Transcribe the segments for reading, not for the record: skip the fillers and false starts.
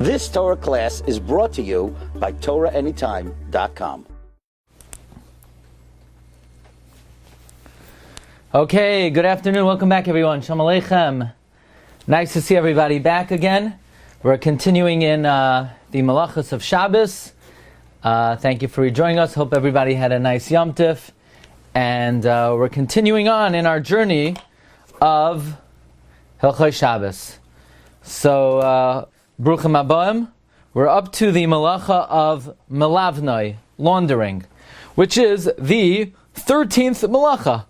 This Torah class is brought to you by TorahAnytime.com. Okay, good afternoon. Welcome back, everyone. Shalom Aleichem. Nice to see everybody back again. We're continuing in the Malachos of Shabbos. Thank you for rejoining us. Hope everybody had a nice Yom Tif. And we're continuing on in our journey of Hilchos Shabbos. So, Bruchim Habayim, we're up to the Malacha of Melabno, laundering, which is the 13th Malacha.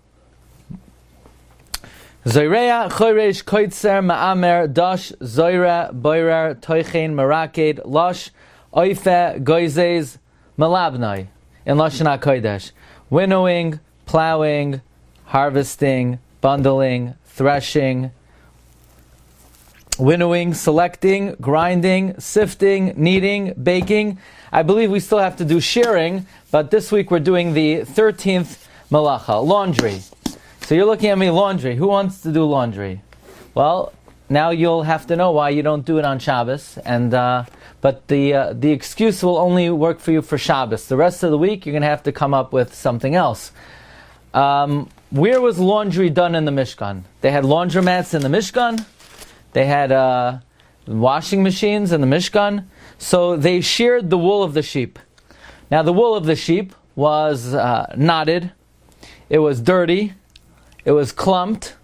Zoirea, Choresh, Koitzer, Ma'amer, Dash, Zoira, Boirer, Toichen, Maraked, Losh, Oife, Goizes, Melabno, in Lashon HaKodesh. Winnowing, plowing, harvesting, bundling, threshing, winnowing, selecting, grinding, sifting, kneading, baking. I believe we still have to do shearing, but this week we're doing the 13th Malacha, laundry. So you're looking at me, laundry. Who wants to do laundry? Well, now you'll have to know why you don't do it on Shabbos. But the excuse will only work for you for Shabbos. The rest of the week, you're going to have to come up with something else. Where was laundry done in the Mishkan? They had laundromats in the Mishkan. They had washing machines in the Mishkan. So they sheared the wool of the sheep. Now the wool of the sheep was knotted. It was dirty. It was clumped,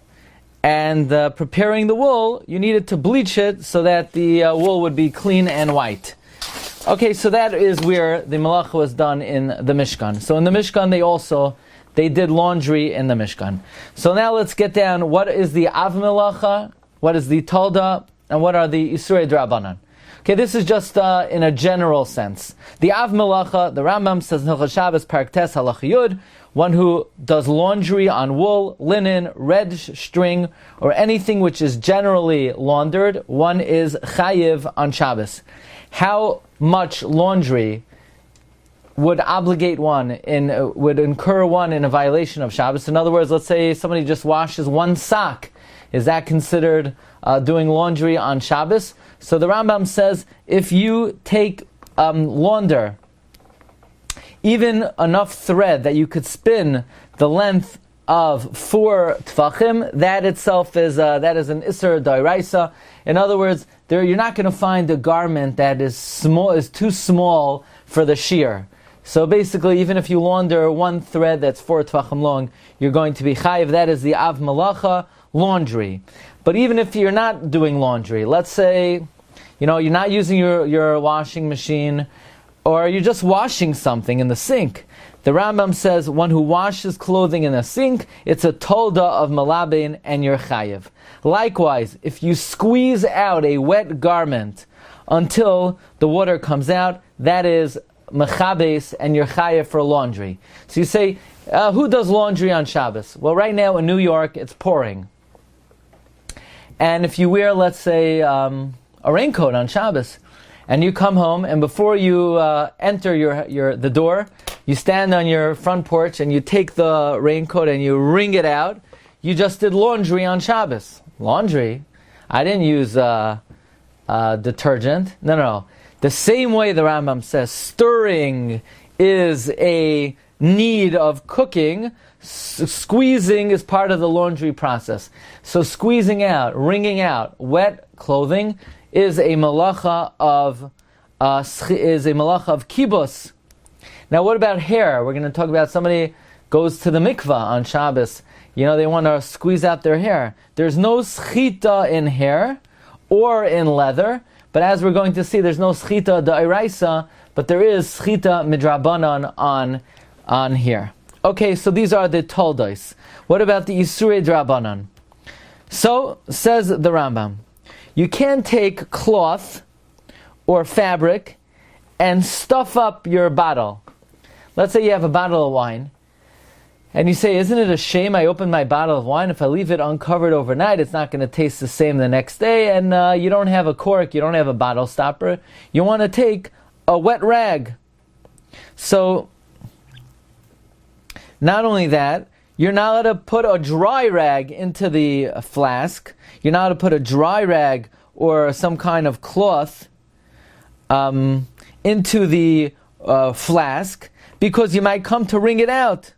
and preparing the wool, you needed to bleach it so that the wool would be clean and white. Okay, so that is where the malacha was done in the Mishkan. So in the Mishkan, they did laundry in the Mishkan. So now let's get down, what is the Av Melacha, what is the Tolda, and what are the Isurei D'Rabbanan. Okay, this is just in a general sense. The Av Melacha, the Rambam says in Hilchos Shabbos, Parak Tes Halacha Yud, one who does laundry on wool, linen, red string, or anything which is generally laundered, one is chayiv on Shabbos. How much laundry would obligate one would incur one in a violation of Shabbos? In other words, let's say somebody just washes one sock. Is that considered doing laundry on Shabbos? So the Rambam says, if you take launder, even enough thread that you could spin the length of 4 tvachim, that itself is an Isser D'Oraisa. In other words, you're not going to find a garment that is too small for the shear. So basically, even if you launder one thread that's 4 tvachim long, you're going to be chayiv. That is the Av Malacha, laundry. But even if you're not doing laundry, let's say, you're not using your washing machine, or you're just washing something in the sink. The Rambam says, one who washes clothing in a sink, it's a tolda of malabin and you're chayiv. Likewise, if you squeeze out a wet garment until the water comes out, that is mechabes and you're chayiv for laundry. So you say, who does laundry on Shabbos? Well, right now in New York, it's pouring. And if you wear, let's say, a raincoat on Shabbos, and you come home, and before you enter the door, you stand on your front porch and you take the raincoat and you wring it out. You just did laundry on Shabbos. Laundry? I didn't use detergent. No. The same way the Rambam says, stirring is a need of cooking. Squeezing is part of the laundry process. So squeezing out, wringing out wet clothing is a malacha of kibus. Now, what about hair? We're going to talk about somebody goes to the mikvah on Shabbos. They want to squeeze out their hair. There's no schita in hair or in leather, but as we're going to see, there's no schita d'oraisa, but there is schita midrabanan on hair. Okay, so these are the toldos. What about the isurei d'Rabbanan? So says the Rambam, you can't take cloth or fabric and stuff up your bottle. Let's say you have a bottle of wine, and you say, isn't it a shame I opened my bottle of wine? If I leave it uncovered overnight, it's not going to taste the same the next day, and you don't have a cork, you don't have a bottle stopper. You want to take a wet rag. So, not only that, you're not allowed to put a dry rag into the flask. You're not allowed to put a dry rag or some kind of cloth into the flask, because you might come to wring it out.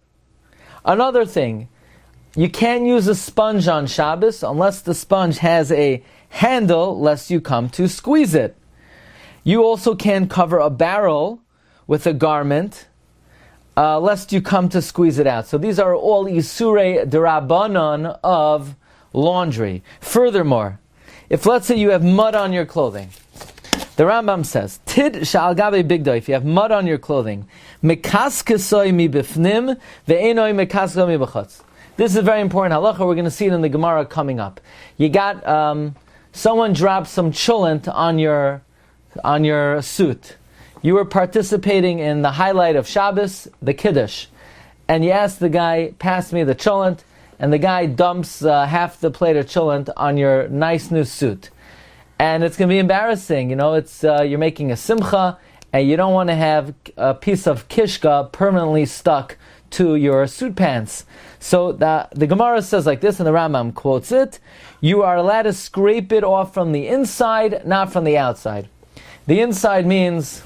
Another thing, you can't use a sponge on Shabbos unless the sponge has a handle, lest you come to squeeze it. You also can't cover a barrel with a garment, lest you come to squeeze it out. So these are all Isurei D'Rabbanan of laundry. Furthermore, if let's say you have mud on your clothing, the Rambam says, Tid sha'al gabe bigdoi, if you have mud on your clothing, mekaskesoi mi bifnim, ve'enoi mekaskesoi mi b'chutz. This is a very important halacha. We're going to see it in the Gemara coming up. You got, someone dropped some cholent on your suit. You were participating in the highlight of Shabbos, the Kiddush, and you asked the guy, pass me the cholent, and the guy dumps half the plate of cholent on your nice new suit. And it's going to be embarrassing, it's you're making a simcha, and you don't want to have a piece of kishka permanently stuck to your suit pants. So the Gemara says like this, and the Rambam quotes it, you are allowed to scrape it off from the inside, not from the outside. The inside means,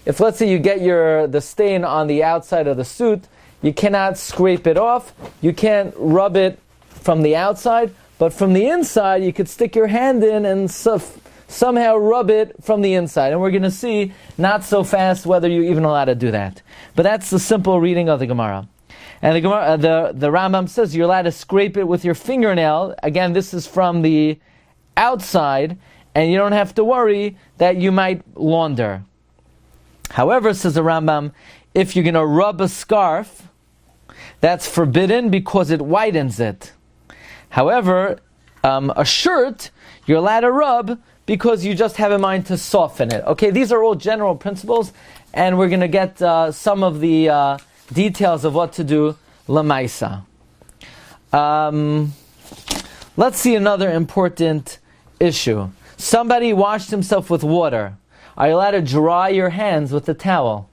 if let's say you get the stain on the outside of the suit, you cannot scrape it off, you can't rub it from the outside, but from the inside you could stick your hand in and somehow rub it from the inside. And we're going to see, not so fast, whether you're even allowed to do that. But that's the simple reading of the Gemara. And the Gemara, the Rambam says you're allowed to scrape it with your fingernail. Again, this is from the outside, and you don't have to worry that you might launder. However, says the Rambam, if you're going to rub a scarf, that's forbidden because it whitens it. However, a shirt, you're allowed to rub because you just have in mind to soften it. Okay, these are all general principles, and we're going to get some of the details of what to do lamaisa. Let's see another important issue. Somebody washed himself with water. Are you allowed to dry your hands with a towel?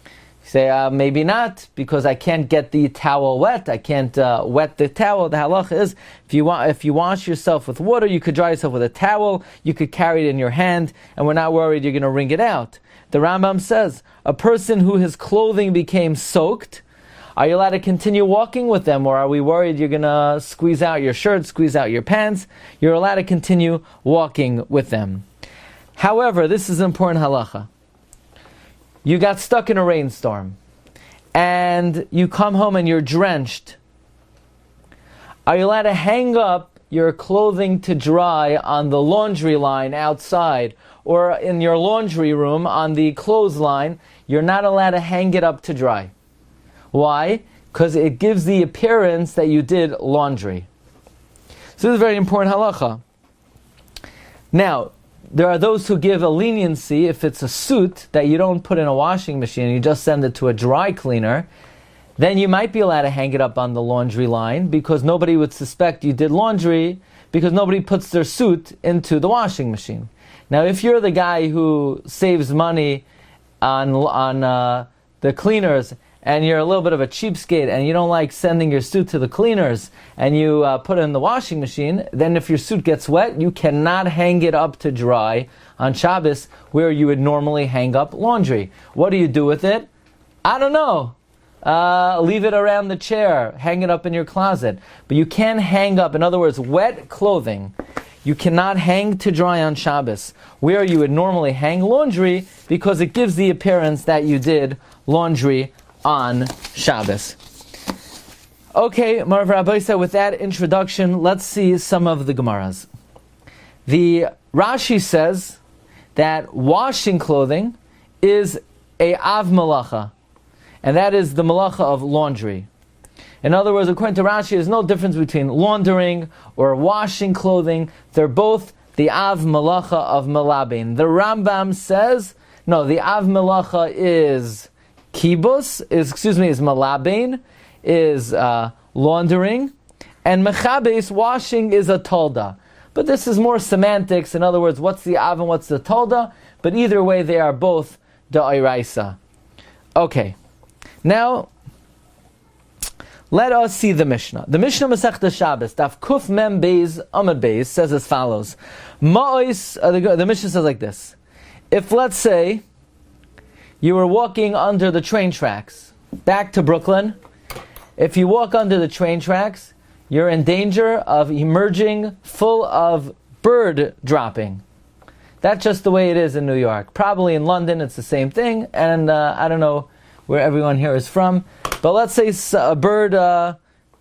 You say, maybe not, because I can't get the towel wet. I can't wet the towel. The halacha is, if you wash yourself with water, you could dry yourself with a towel, you could carry it in your hand, and we're not worried you're going to wring it out. The Rambam says, a person who his clothing became soaked, are you allowed to continue walking with them, or are we worried you're going to squeeze out your shirt, squeeze out your pants? You're allowed to continue walking with them. However, this is important halacha. You got stuck in a rainstorm, and you come home and you're drenched. Are you allowed to hang up your clothing to dry on the laundry line outside, or in your laundry room on the clothesline? You're not allowed to hang it up to dry. Why? Because it gives the appearance that you did laundry. So this is a very important halacha. Now, there are those who give a leniency if it's a suit that you don't put in a washing machine, you just send it to a dry cleaner, then you might be allowed to hang it up on the laundry line because nobody would suspect you did laundry because nobody puts their suit into the washing machine. Now, if you're the guy who saves money on the cleaners, and you're a little bit of a cheapskate, and you don't like sending your suit to the cleaners, and you put it in the washing machine, then if your suit gets wet, you cannot hang it up to dry on Shabbos, where you would normally hang up laundry. What do you do with it? I don't know. Leave it around the chair, hang it up in your closet. But you can't hang up, in other words, wet clothing, you cannot hang to dry on Shabbos, where you would normally hang laundry, because it gives the appearance that you did laundry on Shabbos. Okay, Marav Rabbi said, with that introduction, let's see some of the Gemaras. The Rashi says that washing clothing is a av malacha, and that is the malacha of laundry. In other words, according to Rashi, there's no difference between laundering or washing clothing. They're both the av malacha of Melabno. The Rambam says, no, the av malacha is kibus, is Melabno, is laundering, and mechabes, washing, is a tolda. But this is more semantics. In other words, what's the av and what's the tolda? But either way, they are both da'iraisa. Okay, now let us see the Mishnah. The Mishnah Masechta Shabbos, Daf Kuf Mem Beis Amud Beis, says as follows. The Mishnah says like this: if let's say you were walking under the train tracks back to Brooklyn, if you walk under the train tracks, you're in danger of emerging full of bird dropping. That's just the way it is in New York. Probably in London it's the same thing, and I don't know where everyone here is from, but let's say a bird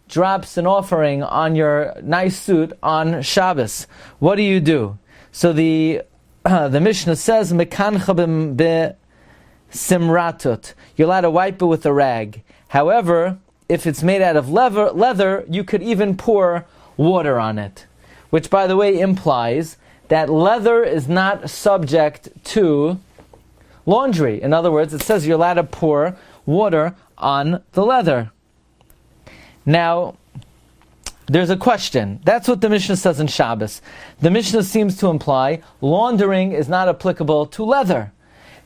drops an offering on your nice suit on Shabbos. What do? So the Mishnah says, Mekancha simratut. You're allowed to wipe it with a rag. However, if it's made out of leather, you could even pour water on it. Which, by the way, implies that leather is not subject to laundry. In other words, it says you're allowed to pour water on the leather. Now, there's a question. That's what the Mishnah says in Shabbos. The Mishnah seems to imply laundering is not applicable to leather.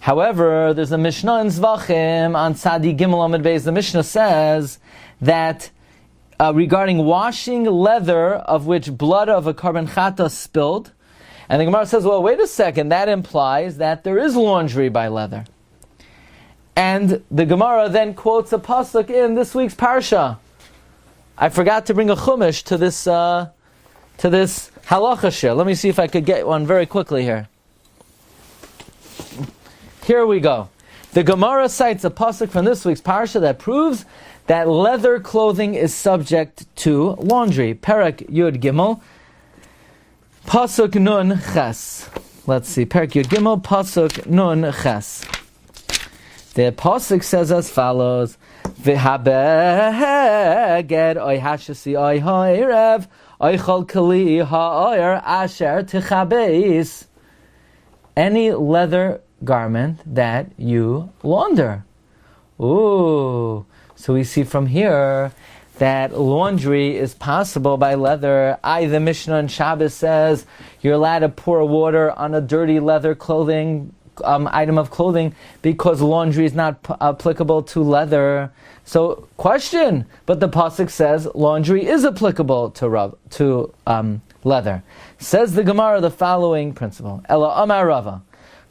However, there's a Mishnah in Zvachim on Tzadi Gimel Amud Beis. The Mishnah says that regarding washing leather of which blood of a korban chata spilled, and the Gemara says, well, wait a second, that implies that there is laundry by leather. And the Gemara then quotes a pasuk in this week's Parsha. I forgot to bring a Chumash to this halacha shir. Let me see if I could get one very quickly here. Here we go. The Gemara cites a pasuk from this week's Parsha that proves that leather clothing is subject to laundry. Perek Yud Gimel, pasuk Nun Ches. Let's see. Perek Yud Gimel, pasuk Nun Ches. The pasuk says as follows: V'habeged oy hashasi oy ha'erev oy chol kli ha'oyer asher tichabeis. Any leather garment that you launder. Ooh. So we see from here that laundry is possible by leather. The Mishnah in Shabbos says you're allowed to pour water on a dirty leather clothing item of clothing because laundry is not applicable to leather. So, question, but the pasuk says laundry is applicable to leather. Says the Gemara the following principle: Ela Amar Rava,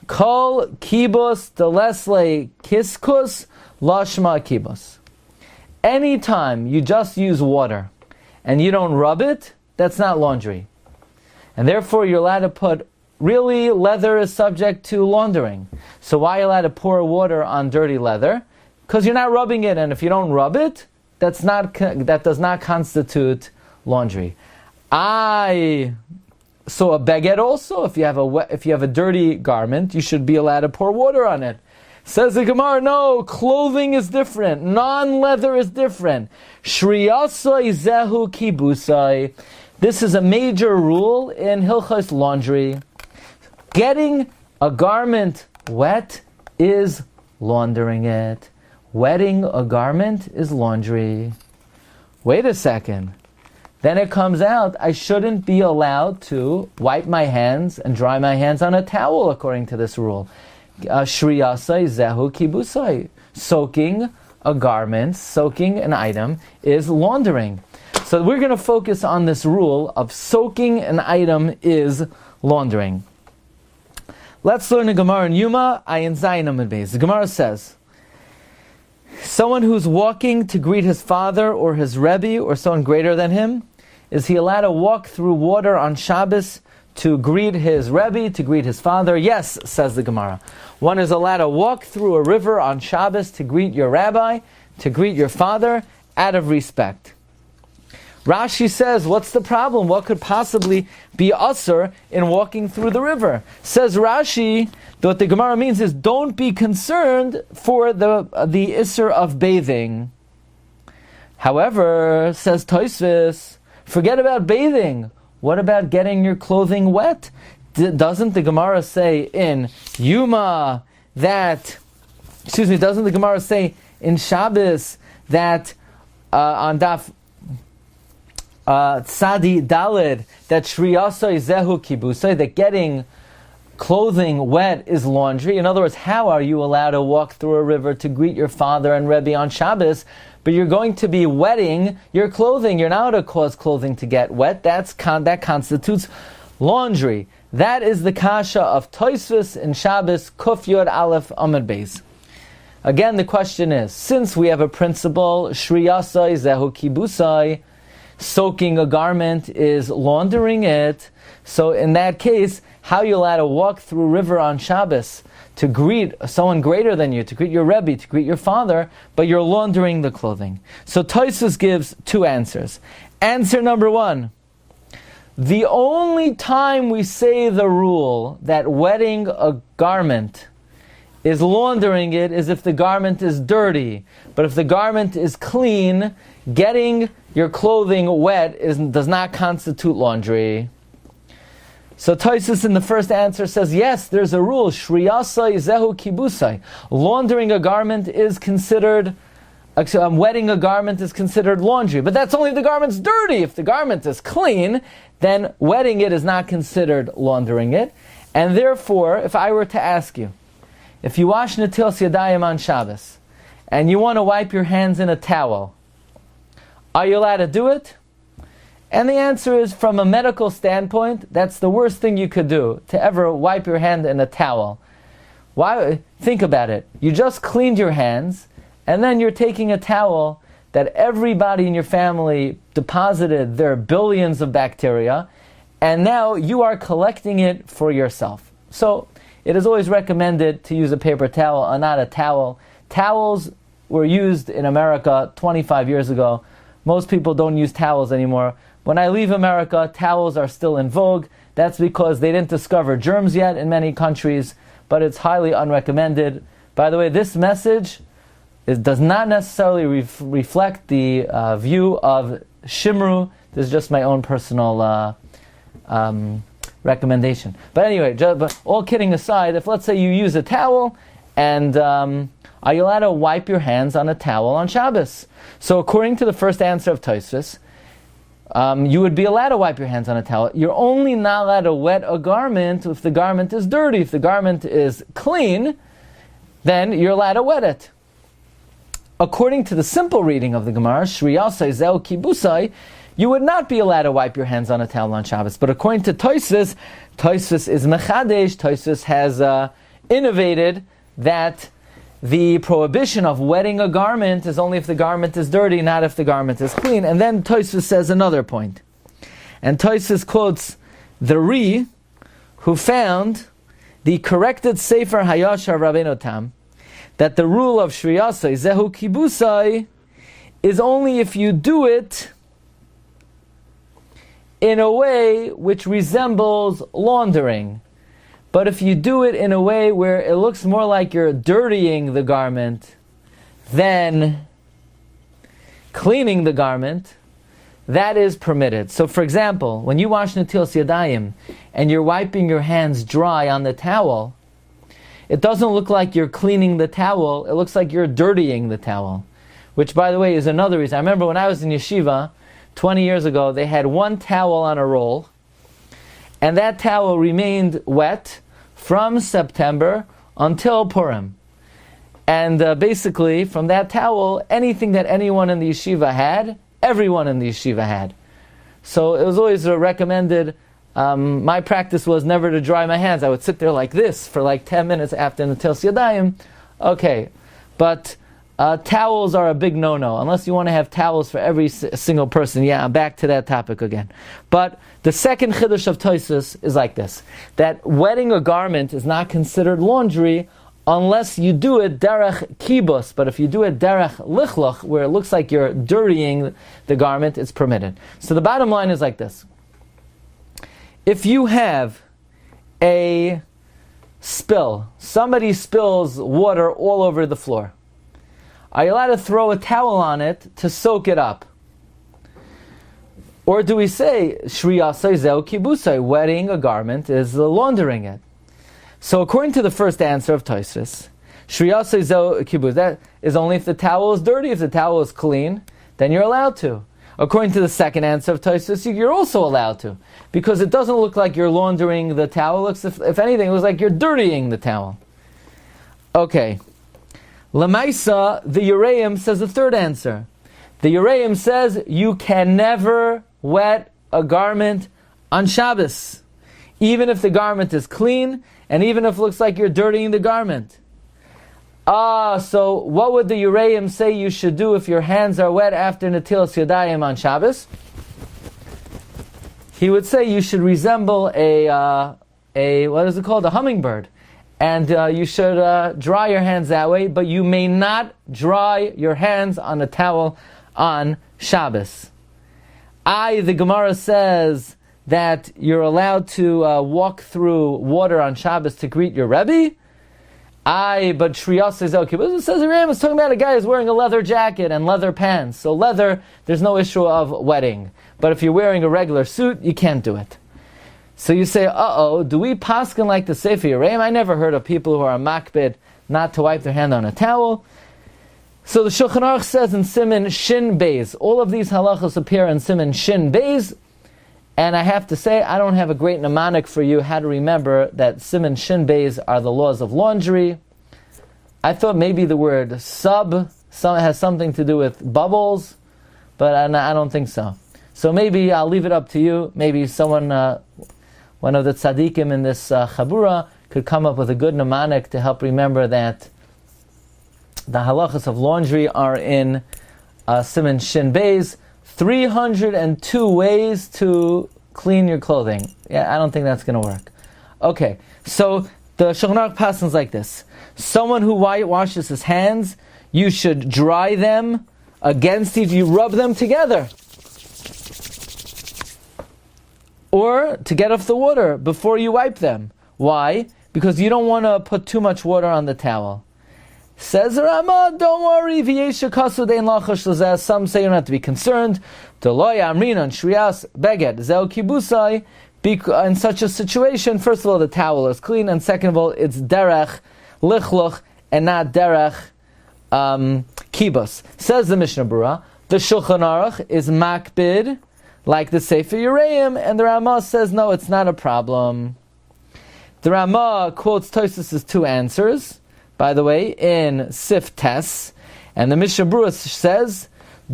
Kol kibus delesle kiskus lashma kibus. Anytime you just use water and you don't rub it, that's not laundry. And therefore you're allowed to put, really leather is subject to laundering. So why are you allowed to pour water on dirty leather? Because you're not rubbing it, and if you don't rub it, that does not constitute laundry. So a beged also, if you have a dirty garment, you should be allowed to pour water on it. Says the Gemara, no, clothing is different. Non-leather is different. Shriyasoi zehu kibusai. This is a major rule in Hilchos laundry. Getting a garment wet is laundering it. Wetting a garment is laundry. Wait a second. Then it comes out, I shouldn't be allowed to wipe my hands and dry my hands on a towel according to this rule. Shriyasai zehu kibusai. Soaking a garment, soaking an item is laundering. So we're going to focus on this rule of soaking an item is laundering. Let's learn the Gemara in Yuma, Ayin Zayin Amud Beis. The Gemara says, someone who's walking to greet his father or his Rebbe or someone greater than him, is he allowed to walk through water on Shabbos to greet his Rebbe, to greet his father? Yes, says the Gemara. One is allowed to walk through a river on Shabbos to greet your rabbi, to greet your father, out of respect. Rashi says, what's the problem? What could possibly be usur in walking through the river? Says Rashi, what the Gemara means is don't be concerned for the isur of bathing. However, says Tosfos, forget about bathing. What about getting your clothing wet? Doesn't the Gemara say in Yuma doesn't the Gemara say in Shabbos that on Daf Tzadi Dalid that Shriyasai Zehu Kibusai, that getting clothing wet is laundry? In other words, how are you allowed to walk through a river to greet your father and Rebbe on Shabbos, but you're going to be wetting your clothing? You're not allowed to cause clothing to get wet. That constitutes Laundry. That is the kasha of Tosfos in Shabbos, Kuf Yod Aleph Amud Beis. Again, the question is, since we have a principle, Shriyasai Zehu Kibusai, soaking a garment is laundering it, so in that case, how are you allowed to walk through a river on Shabbos to greet someone greater than you, to greet your Rebbe, to greet your father, but you're laundering the clothing? So Tosfos gives two answers. Answer number one, the only time we say the rule that wetting a garment is laundering it is if the garment is dirty. But if the garment is clean, getting your clothing wet does not constitute laundry. So Tosfos in the first answer says, yes, there's a rule, Shriyasai Zehu Kibusai. Laundering a garment is considered, wetting a garment is considered laundry. But that's only if the garment's dirty. If the garment is clean, then wetting it is not considered laundering it. And therefore, if I were to ask you, if you wash Netilas Yadayim on Shabbos, and you want to wipe your hands in a towel, are you allowed to do it? And the answer is, from a medical standpoint, that's the worst thing you could do, to ever wipe your hand in a towel. Why? Think about it. You just cleaned your hands, and then you're taking a towel that everybody in your family deposited their billions of bacteria, and now you are collecting it for yourself. So, it is always recommended to use a paper towel and not a towel. Towels were used in America 25 years ago. Most people don't use towels anymore. When I leave America, towels are still in vogue. That's because they didn't discover germs yet in many countries, but it's highly unrecommended. By the way, this message does not necessarily reflect the view of Shimru. This is just my own personal recommendation. But anyway, but all kidding aside, if let's say you use a towel, and are you allowed to wipe your hands on a towel on Shabbos? So according to the first answer of Tosfos, you would be allowed to wipe your hands on a towel. You're only not allowed to wet a garment if the garment is dirty. If the garment is clean, then you're allowed to wet it. According to the simple reading of the Gemara, Shriyasai Zeu Kibusai, you would not be allowed to wipe your hands on a towel on Shabbos. But according to Tosfos, Tosfos is mechadesh. Tosfos has innovated that the prohibition of wetting a garment is only if the garment is dirty, not if the garment is clean. And then Tosfos says another point. And Tosfos quotes the Ri, who found the corrected Sefer Hayashar Rabbeinu Tam, that the rule of Shriyasai Zehu Kibusai is only if you do it in a way which resembles laundering. But if you do it in a way where it looks more like you're dirtying the garment than cleaning the garment, that is permitted. So for example, when you wash Netilas Yadayim and you're wiping your hands dry on the towel, it doesn't look like you're cleaning the towel, it looks like you're dirtying the towel. Which, by the way, is another reason. I remember when I was in yeshiva 20 years ago, they had one towel on a roll, and that towel remained wet from September until Purim. And basically, from that towel, anything that anyone in the yeshiva had, everyone in the yeshiva had. So it was always recommended. My practice was never to dry my hands. I would sit there like this for like 10 minutes after Netilas Yadayim. Okay, but towels are a big no-no, unless you want to have towels for every single person. Yeah, I'm back to that topic again. But the second chiddush of Tosfos is like this, that wetting a garment is not considered laundry unless you do it derech kibus. But if you do it derech lichloch, where it looks like you're dirtying the garment, it's permitted. So the bottom line is like this. If you have a spill, somebody spills water all over the floor, are you allowed to throw a towel on it to soak it up? Or do we say, Shriyasai Zeu Kibusai, wetting a garment is laundering it? So according to the first answer of Tosfos, Shriyasai Zeu Kibusai, that is only if the towel is dirty. If the towel is clean, then you're allowed to. According to the second answer of Tosfos, you're also allowed to. Because it doesn't look like you're laundering the towel. It looks, if anything, it looks like you're dirtying the towel. Okay. Lamaisa, the Ureim says the third answer. The Ureim says you can never wet a garment on Shabbos. even if the garment is clean, and even if it looks like you're dirtying the garment. So what would the Ureim say you should do if your hands are wet after Netilas Yadayim on Shabbos? He would say you should resemble a what is it called? A hummingbird. And you should dry your hands that way, but you may not dry your hands on a towel on Shabbos. The Gemara says that you're allowed to walk through water on Shabbos to greet your Rebbe. But Shriyas says, okay, but it says Ram is talking about a guy who's wearing a leather jacket and leather pants. So leather, there's no issue of wetting. But if you're wearing a regular suit, you can't do it. So you say, do we paskin like the Sefer Yereim? I never heard of people who are makbid not to wipe their hand on a towel. So the Shulchan Aruch says in Siman Shin Beis, all of these halachos appear in Siman Shin Beis, and I have to say, I don't have a great mnemonic for you how to remember that Siman Shin Beis are the laws of laundry. I thought maybe the word sub has something to do with bubbles, but I don't think so. So maybe I'll leave it up to you. Maybe someone, one of the tzaddikim in this chabura, could come up with a good mnemonic to help remember that the halachas of laundry are in Siman Shin Beis. 302 ways to clean your clothing. Yeah, I don't think that's going to work. Okay, so the Shulchan Aruch passes like this. Someone who washes his hands, you should dry them against each, you rub them together. Or to get off the water before you wipe them. Why? Because you don't want to put too much water on the towel. Says Rama, don't worry, some say you don't have to be concerned. In such a situation, first of all, the towel is clean, and second of all, it's derech lichluch and not derech kibus. Says the Mishnah Berurah, the Shulchan Aruch is makbid, like the Sefer Yereim, and the Rama says, no, it's not a problem. The Rama quotes Tosfos' two answers, by the way, in Sif Tes, and the Mishnah Berurah says,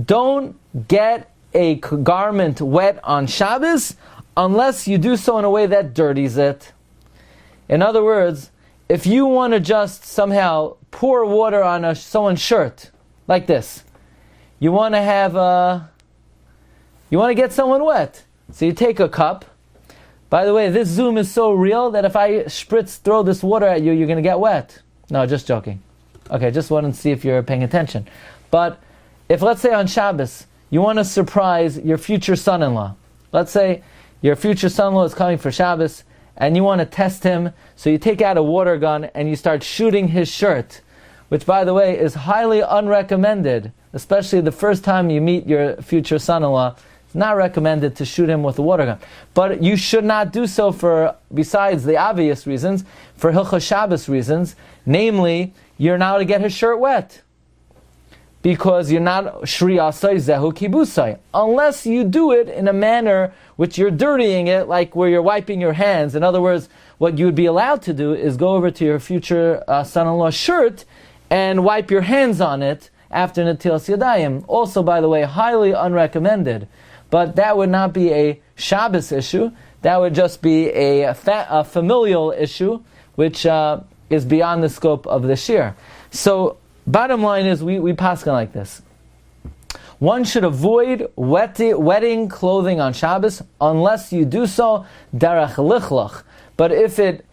don't get a garment wet on Shabbos unless you do so in a way that dirties it. In other words, if you want to just somehow pour water on someone's shirt, like this, you want to get someone wet. So you take a cup. By the way, this Zoom is so real that if I throw this water at you, you're going to get wet. No, just joking. Okay, just wanted to see if you're paying attention. But if, let's say on Shabbos, you want to surprise your future son-in-law. Let's say your future son-in-law is coming for Shabbos, and you want to test him, so you take out a water gun and you start shooting his shirt, which, by the way, is highly unrecommended, especially the first time you meet your future son-in-law. It's not recommended to shoot him with a water gun. But you should not do so besides the obvious reasons, for Hilchos Shabbos reasons, namely, you're not to get his shirt wet. Because you're not shriyasai zehu kibusai. Unless you do it in a manner which you're dirtying it, like where you're wiping your hands. In other words, what you would be allowed to do is go over to your future son-in-law's shirt and wipe your hands on it after Netilas Yadayim. Also, by the way, highly unrecommended. But that would not be a Shabbos issue. That would just be a familial issue, which is beyond the scope of the shiur. So, bottom line is, we paskin like this. One should avoid wetting clothing on Shabbos unless you do so derech lichlach. But if it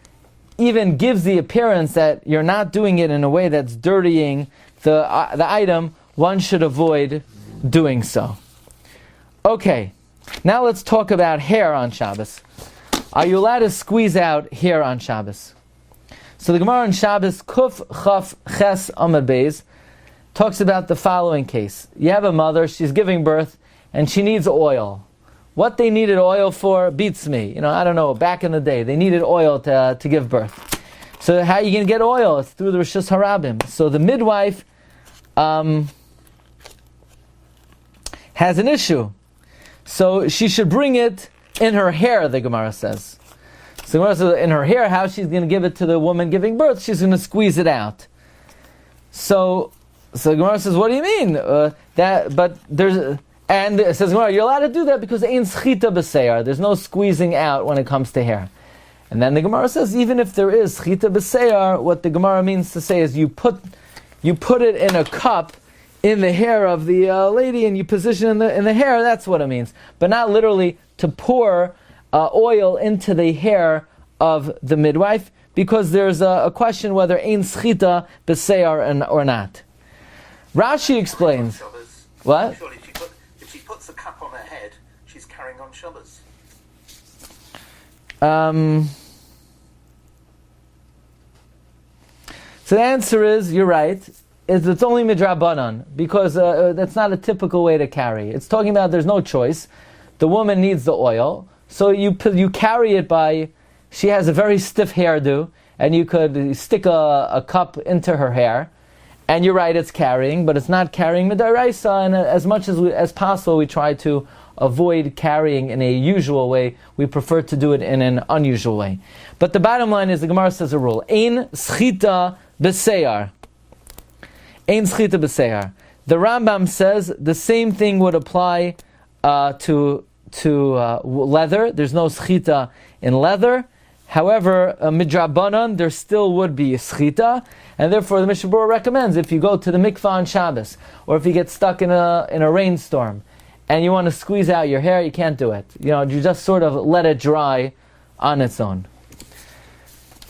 even gives the appearance that you're not doing it in a way that's dirtying the item, one should avoid doing so. Okay, now let's talk about hair on Shabbos. Are you allowed to squeeze out hair on Shabbos? So the Gemara on Shabbos, Kuf Chaf Ches Amud Beis, talks about the following case. You have a mother, she's giving birth, and she needs oil. What they needed oil for beats me. I don't know, back in the day, they needed oil to give birth. So how are you going to get oil? It's through the Rishus Harabim. So the midwife has an issue. So she should bring it in her hair, the Gemara says. So the Gemara says, in her hair, how she's going to give it to the woman giving birth? She's going to squeeze it out. So the Gemara says, what do you mean? And it says, Gemara, you're allowed to do that because ein schita b'seyar. There's no squeezing out when it comes to hair. And then the Gemara says, even if there is schita b'seyar, what the Gemara means to say is you put it in a cup in the hair of the lady, and you position in the hair. That's what it means, but not literally to pour oil into the hair of the midwife, because there's a question whether ein schita b'seyar or not. Rashi explains. What? Surely if she puts the cap on her head, she's carrying on Shabbos. So the answer is, you're right, it's only midrabanan, because that's not a typical way to carry. It's talking about there's no choice. The woman needs the oil, so you carry it by, she has a very stiff hairdo, and you could stick a cup into her hair, and you're right, it's carrying, but it's not carrying midaraisa, and as much as possible we try to avoid carrying in a usual way. We prefer to do it in an unusual way. But the bottom line is, the Gemara says a rule: ein schita b'seyar. Ein schita b'seyar. The Rambam says the same thing would apply to leather. There's no schita in leather. However, midrabanan, there still would be schita, and therefore the Mishnah Berurah recommends, if you go to the mikvah on Shabbos, or if you get stuck in a rainstorm, and you want to squeeze out your hair, you can't do it. You just sort of let it dry on its own.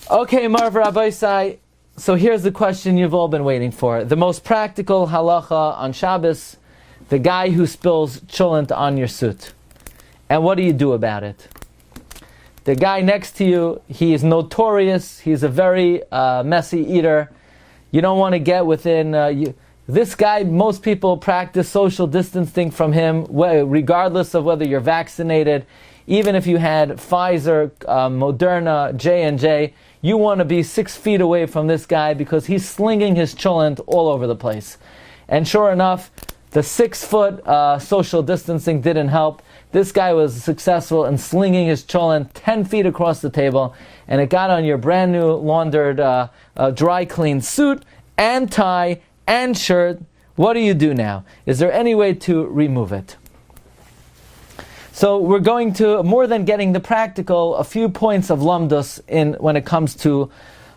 Okay, Marv Rabbi Sai. So here's the question you've all been waiting for. The most practical halacha on Shabbos, the guy who spills cholent on your suit. And what do you do about it? The guy next to you, he is notorious. He's a very messy eater. You don't want to get within... This guy, most people practice social distancing from him, regardless of whether you're vaccinated. Even if you had Pfizer, Moderna, J&J, you want to be 6 feet away from this guy because he's slinging his cholent all over the place. And sure enough, the 6 foot social distancing didn't help. This guy was successful in slinging his cholent 10 feet across the table, and it got on your brand new laundered, dry clean suit and tie and shirt. What do you do now? Is there any way to remove it? So we're going to, more than getting the practical, a few points of lamdus in when it comes to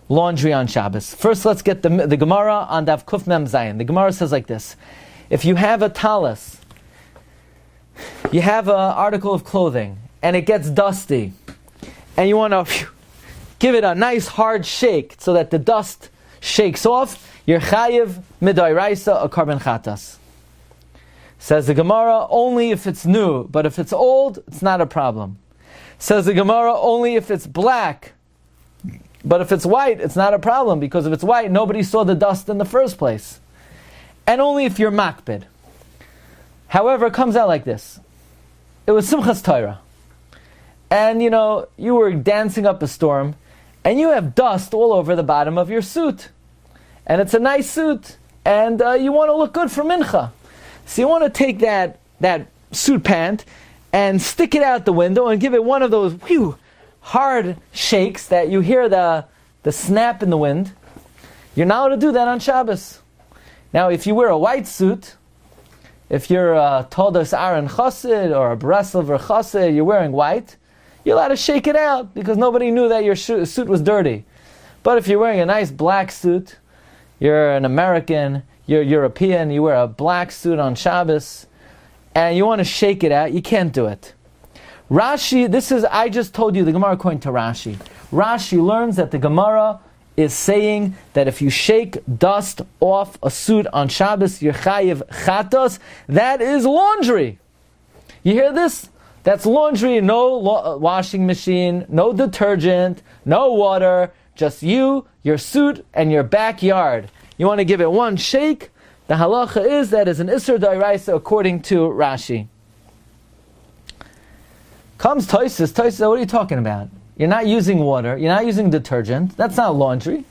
laundry on Shabbos. First, let's get the Gemara on Daf Kuf Mem Zayin. The Gemara says like this: if you have a talis, you have an article of clothing, and it gets dusty, and you want to give it a nice hard shake so that the dust shakes off, you're chayiv midairaisa a carbon chatas. Says the Gemara, only if it's new, but if it's old, it's not a problem. Says the Gemara, only if it's black, but if it's white, it's not a problem, because if it's white, nobody saw the dust in the first place. And only if you're makbid. However, it comes out like this. It was Simchas Torah. And you were dancing up a storm, and you have dust all over the bottom of your suit. And it's a nice suit, and you want to look good for mincha. So you want to take that suit pant and stick it out the window and give it one of those hard shakes that you hear the snap in the wind. You're not allowed to do that on Shabbos. Now, if you wear a white suit, if you're a Todas Aaron Chassid or a Breslover Chassid, you're wearing white, you're allowed to shake it out because nobody knew that your suit was dirty. But if you're wearing a nice black suit, you're an American, you're European, you wear a black suit on Shabbos, and you want to shake it out, you can't do it. Rashi, I just told you the Gemara according to Rashi. Rashi learns that the Gemara is saying that if you shake dust off a suit on Shabbos, you're chayiv chatos. That is laundry. You hear this? That's laundry, no washing machine, no detergent, no water, just you, your suit, and your backyard. You want to give it one shake. The halacha is that is an Isser D'Oraisa according to Rashi. Comes Tosis, what are you talking about? You're not using water, you're not using detergent, that's not laundry.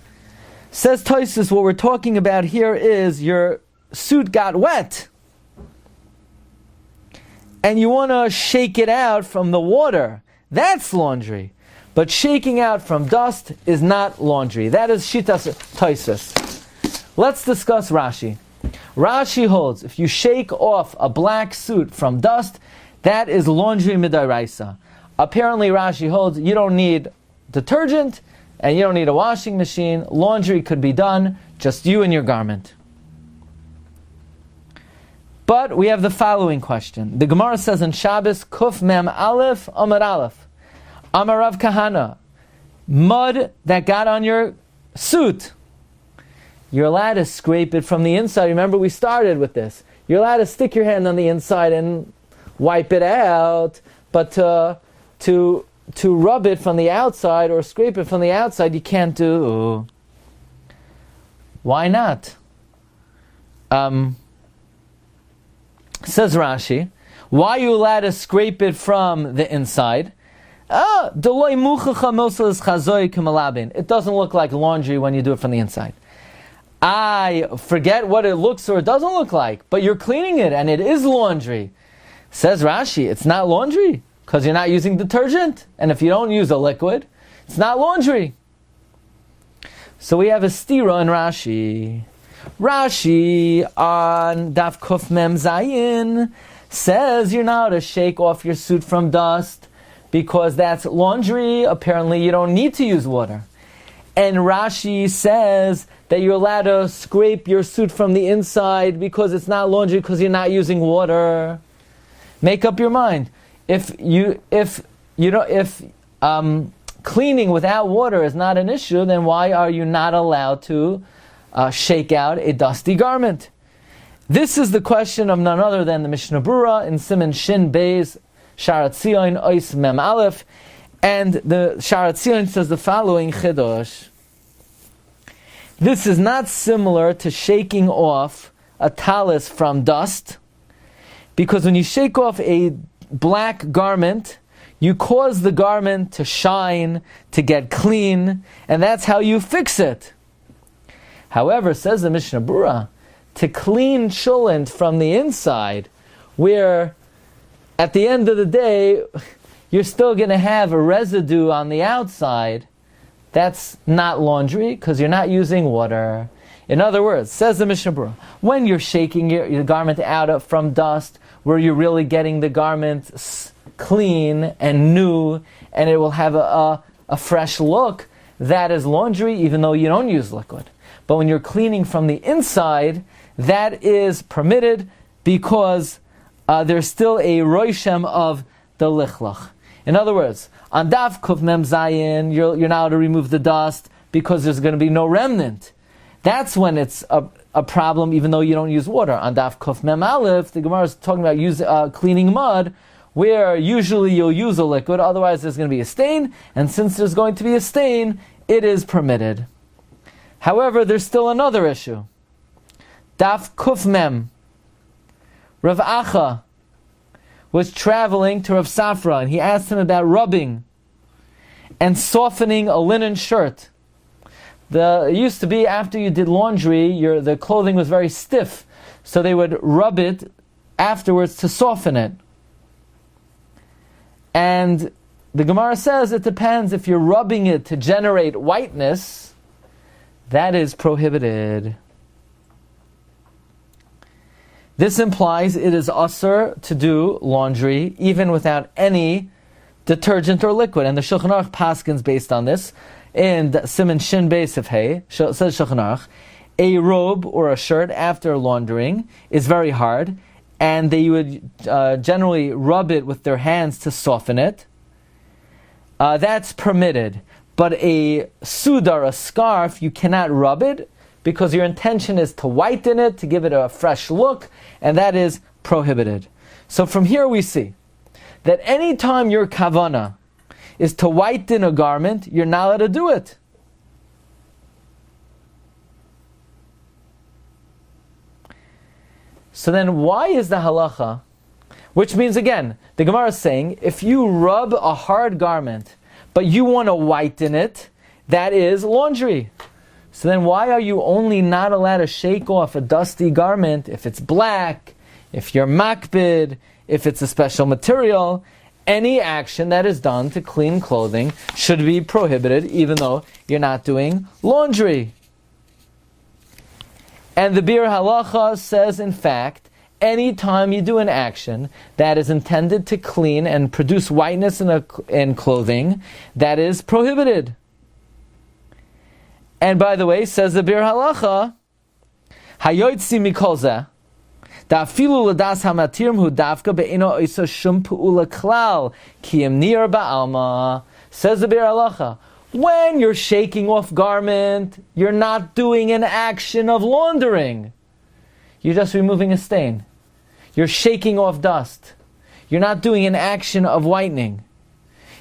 Says Tosis, what we're talking about here is your suit got wet. And you want to shake it out from the water. That's laundry. But shaking out from dust is not laundry. That is Shitas Tosis. Let's discuss Rashi. Rashi holds, if you shake off a black suit from dust, that is laundry midairaisa. Apparently Rashi holds, you don't need detergent, and you don't need a washing machine. Laundry could be done, just you and your garment. But we have the following question. The Gemara says in Shabbos, Kuf Mem Aleph, Amar Aleph, Amar Rav Kahana, mud that got on your suit, you're allowed to scrape it from the inside. Remember, we started with this. You're allowed to stick your hand on the inside and wipe it out, but to rub it from the outside or scrape it from the outside, you can't do. Why not? Says Rashi, why are you allowed to scrape it from the inside? It doesn't look like laundry when you do it from the inside. I forget what it looks or it doesn't look like, but you're cleaning it and it is laundry. Says Rashi, it's not laundry because you're not using detergent. And if you don't use a liquid, it's not laundry. So we have a stira in Rashi. Rashi on Daf Kuf Mem Zayin says you're not to shake off your suit from dust because that's laundry. Apparently you don't need to use water. And Rashi says that you're allowed to scrape your suit from the inside because it's not laundry because you're not using water. Make up your mind. If cleaning without water is not an issue, then why are you not allowed to shake out a dusty garment? This is the question of none other than the Mishnah Berurah in Siman Shin Beis Sharat Tzion Ois Mem Aleph, and the Sharat Tzion says the following Chidosh. This is not similar to shaking off a talis from dust, because when you shake off a black garment, you cause the garment to shine, to get clean, and that's how you fix it. However, says the Mishnah Berurah, to clean cholent from the inside, where at the end of the day, you're still going to have a residue on the outside, that's not laundry because you're not using water. In other words, says the Mishnah Berurah, when you're shaking your garment out from dust, where you're really getting the garment clean and new, and it will have a fresh look, that is laundry, even though you don't use liquid. But when you're cleaning from the inside, that is permitted because there's still a roishem of the lichlach. In other words, on Daf Kuf Mem Zayin, you're now to remove the dust because there's going to be no remnant. That's when it's a problem, even though you don't use water. On Daf Kuf Mem Aleph, the Gemara is talking about cleaning mud, where usually you'll use a liquid, otherwise there's going to be a stain, and since there's going to be a stain, it is permitted. However, there's still another issue. Daf Kuf Mem. Rav Acha was traveling to Rav Safra, and he asked him about rubbing and softening a linen shirt. It used to be after you did laundry, the clothing was very stiff, so they would rub it afterwards to soften it. And the Gemara says it depends. If you're rubbing it to generate whiteness, that is prohibited. This implies it is usher to do laundry even without any detergent or liquid. And the Shulchan Aruch paskins based on this. In Siman Shin Beis of Hay, says Shulchan Aruch, a robe or a shirt after laundering is very hard, and they would generally rub it with their hands to soften it. That's permitted. But a sudar, a scarf, you cannot rub it because your intention is to whiten it, to give it a fresh look, and that is prohibited. So from here we see that any time your kavana is to whiten a garment, you're not allowed to do it. So then why is the halacha? Which means again, the Gemara is saying, if you rub a hard garment, but you want to whiten it, that is laundry. So then why are you only not allowed to shake off a dusty garment if it's black, if you're makbid, if it's a special material? Any action that is done to clean clothing should be prohibited, even though you're not doing laundry. And the Bir Halacha says, in fact, any time you do an action that is intended to clean and produce whiteness in clothing, that is prohibited. And by the way, says the Bir Halacha, Hayotzi mikol zeh, da'afilu l'das hamatirm hu davka be'ino oisa shum pu'ula klal, ki im nir ba'alma. Says the Bir Halacha, when you're shaking off garment, you're not doing an action of laundering. You're just removing a stain. You're shaking off dust. You're not doing an action of whitening.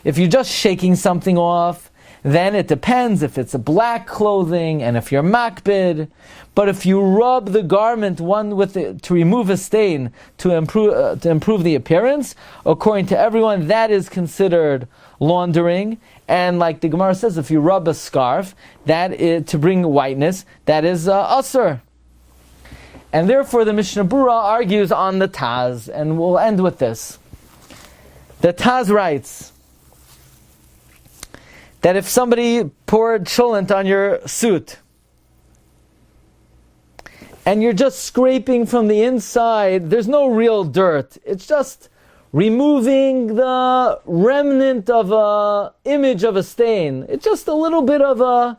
If you're just shaking something off, then it depends if it's a black clothing and if you're makbid. But if you rub the garment to remove a stain, to improve the appearance, according to everyone, that is considered laundering. And like the Gemara says, if you rub a scarf, that is to bring whiteness, that is asur. And therefore the Mishnah Berurah argues on the Taz, and we'll end with this. The Taz writes that if somebody poured cholent on your suit, and you're just scraping from the inside, there's no real dirt, it's just removing the remnant of a image of a stain. It's just a little bit of a,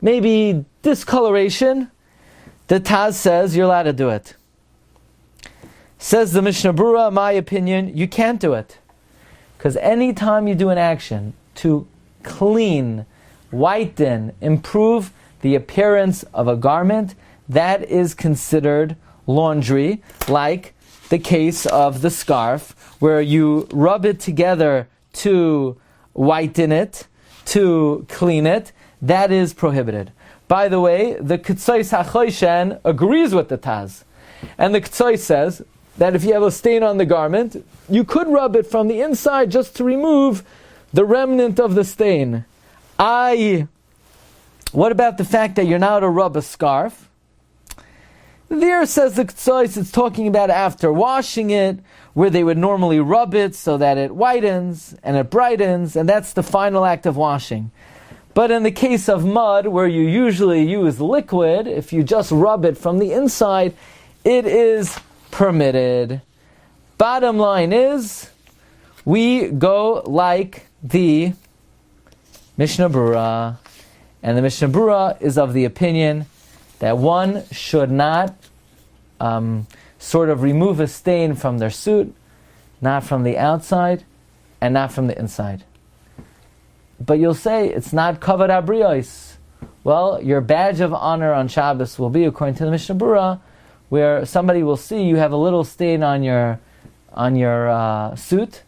maybe, discoloration. The Taz says you're allowed to do it. Says the Mishnah Berurah, my opinion, you can't do it. Because any time you do an action to clean, whiten, improve the appearance of a garment, that is considered laundry, like the case of the scarf, where you rub it together to whiten it, to clean it. That is prohibited. By the way, the Ketzois HaChoshen agrees with the Taz. And the Ketzois says that if you have a stain on the garment, you could rub it from the inside just to remove the remnant of the stain. What about the fact that you're now to rub a scarf? There, says the Ketzois, it's talking about after washing it, where they would normally rub it so that it whitens and it brightens, and that's the final act of washing. But in the case of mud, where you usually use liquid, if you just rub it from the inside, it is permitted. Bottom line is, we go like the Mishnah Berurah, and the Mishnah Berurah is of the opinion that one should not sort of remove a stain from their suit, not from the outside, and not from the inside. But you'll say, it's not kavod habriyos. Well, your badge of honor on Shabbos will be, according to the Mishnah Berurah, where somebody will see you have a little stain on your suit,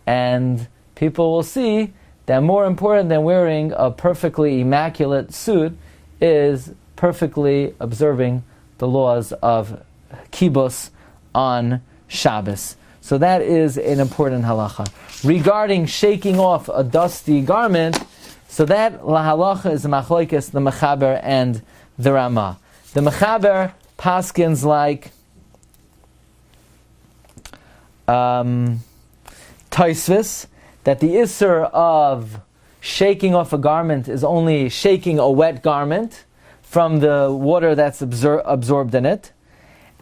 and people will see that more important than wearing a perfectly immaculate suit is perfectly observing the laws of kibbutz on Shabbos. So that is an important halacha. Regarding shaking off a dusty garment, so that halacha is the machlokes, the mechaber and the Ramah. The mechaber paskins like Tosfos, that the isser of shaking off a garment is only shaking a wet garment from the water that's absorbed in it.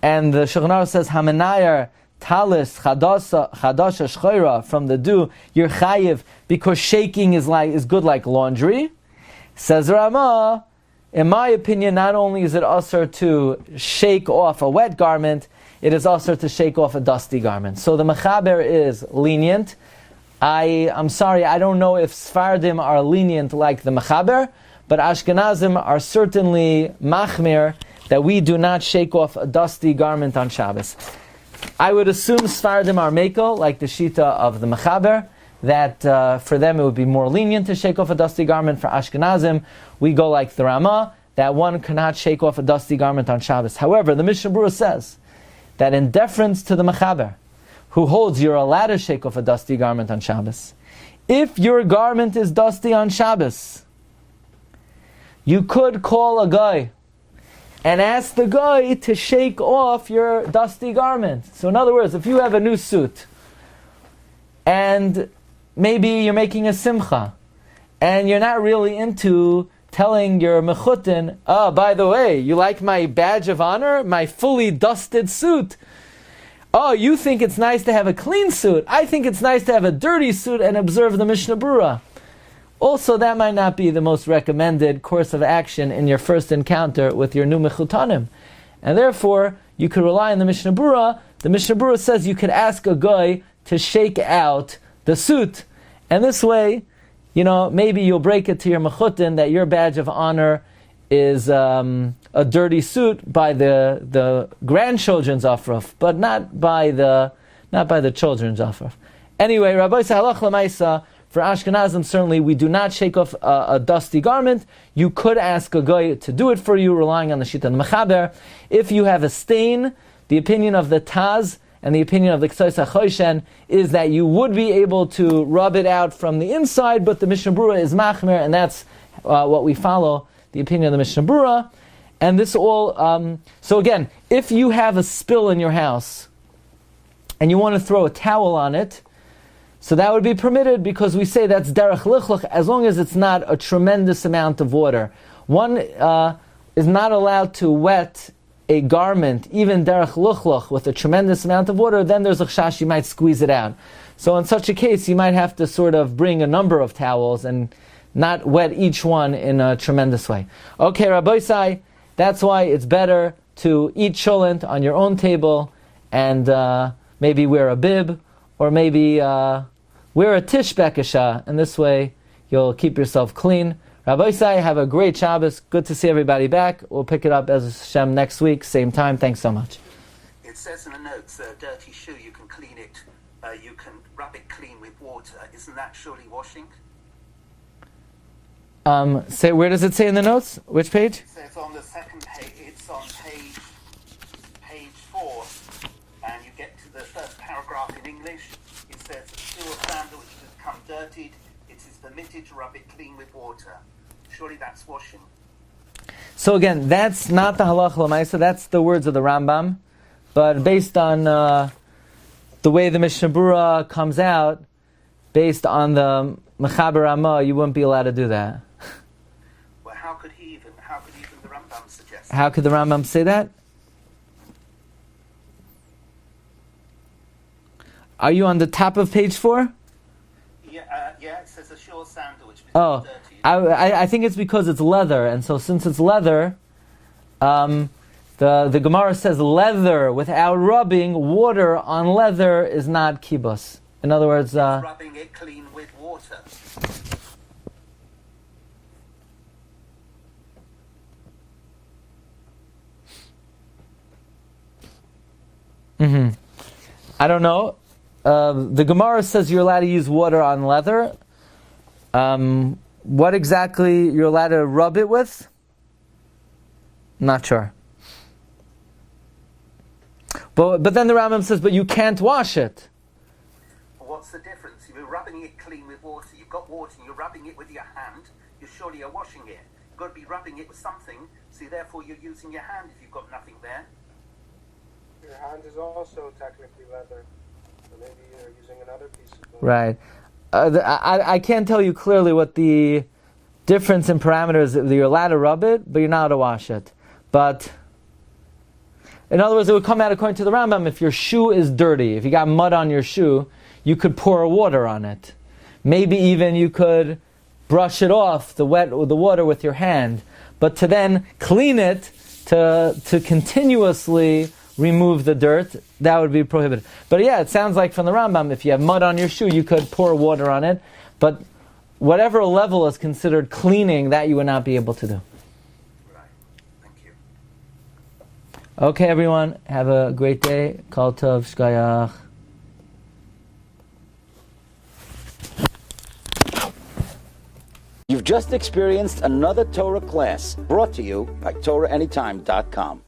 And the Shulchan Aruch says, Hamenayer talis chadasha shchoira, from the dew, you're chayiv, because shaking is good like laundry. Says Ramah, in my opinion, not only is it usher to shake off a wet garment, it is usher to shake off a dusty garment. So the mechaber is lenient. I'm sorry, I don't know if Sfardim are lenient like the mechaber, but Ashkenazim are certainly machmir, that we do not shake off a dusty garment on Shabbos. I would assume Sfardim are mekel, like the shita of the mechaber, that for them it would be more lenient to shake off a dusty garment. For Ashkenazim, we go like the Ramah, that one cannot shake off a dusty garment on Shabbos. However, the Mishnah Berurah says that in deference to the mechaber, who holds you're allowed to shake off a dusty garment on Shabbos, if your garment is dusty on Shabbos, you could call a guy and ask the guy to shake off your dusty garment. So in other words, if you have a new suit, and maybe you're making a simcha, and you're not really into telling your mechutin, by the way, you like my badge of honor, my fully dusted suit? Oh, you think it's nice to have a clean suit. I think it's nice to have a dirty suit and observe the Mishnah Berurah. Also, that might not be the most recommended course of action in your first encounter with your new mechutanim. And therefore, you could rely on the Mishnah Berurah. The Mishnah Berurah says you could ask a guy to shake out the suit. And this way, maybe you'll break it to your mechutin that your badge of honor is a dirty suit by the grandchildren's afraf, but not by the children's afraf. Anyway, Rabbi halach l'maisa, for Ashkenazim, certainly we do not shake off a dusty garment. You could ask a guy to do it for you, relying on the Shita and Mechaber. If you have a stain, the opinion of the Taz and the opinion of the Ksais HaChoshen is that you would be able to rub it out from the inside, but the Mishnah Berurah is machmer, and that's what we follow, the opinion of the Mishnah Berurah. And this all, so again, if you have a spill in your house and you want to throw a towel on it, so that would be permitted, because we say that's derech lichluch, as long as it's not a tremendous amount of water. One is not allowed to wet a garment, even derech lichluch, with a tremendous amount of water. Then there's a chash, you might squeeze it out. So in such a case, you might have to sort of bring a number of towels and not wet each one in a tremendous way. Okay, Rabbi Sai, that's why it's better to eat cholent on your own table and maybe wear a bib, or maybe wear a tishbekisha, and this way you'll keep yourself clean. Rabbi Sai, have a great Shabbos. Good to see everybody back. We'll pick it up as Hashem next week, same time. Thanks so much. It says in the notes, dirty shoe, you can clean it, you can rub it clean with water. Isn't that surely washing? Say, where does it say in the notes? Which page? It says on the second page, it's on page 4, and you get to the first paragraph in English. It says, a shoe or sandal which has become dirtied, it is permitted to rub it clean with water. Surely that's washing. So again, that's not the halach l'maisa, that's the words of the Rambam. But based on the way the Mishnah Berurah comes out, based on the Mechaber Ramah, you wouldn't be allowed to do that. Well, how could even the Rambam suggest? How could the Rambam say that? Are you on the top of page 4? Yeah, it says a shoe or sandal which is Oh, dirty. I think it's because it's leather, and so since it's leather, the Gemara says leather without rubbing, water on leather is not kibus. In other words, rubbing it clean with water. I don't know. The Gemara says you're allowed to use water on leather. What exactly you're allowed to rub it with? Not sure. But then the Rambam says, but you can't wash it. What's the difference? If you're rubbing it clean with water, you've got water and you're rubbing it with your hand, you surely are washing it. You've got to be rubbing it with something, so therefore you're using your hand if you've got nothing there. Your hand is also technically leather. So maybe you're using another piece of leather. Right. I can't tell you clearly what the difference in parameters is. You're allowed to rub it, but you're not allowed to wash it. But in other words, it would come out according to the Rambam, if your shoe is dirty, if you got mud on your shoe, you could pour water on it. Maybe even you could brush it off, the water with your hand. But to then clean it, to continuously remove the dirt, that would be prohibited. But yeah, it sounds like from the Rambam, if you have mud on your shoe, you could pour water on it. But whatever level is considered cleaning, that you would not be able to do. Right. Thank you. Okay, everyone, have a great day. Kol tov, shkayach. You've just experienced another Torah class brought to you by TorahAnytime.com.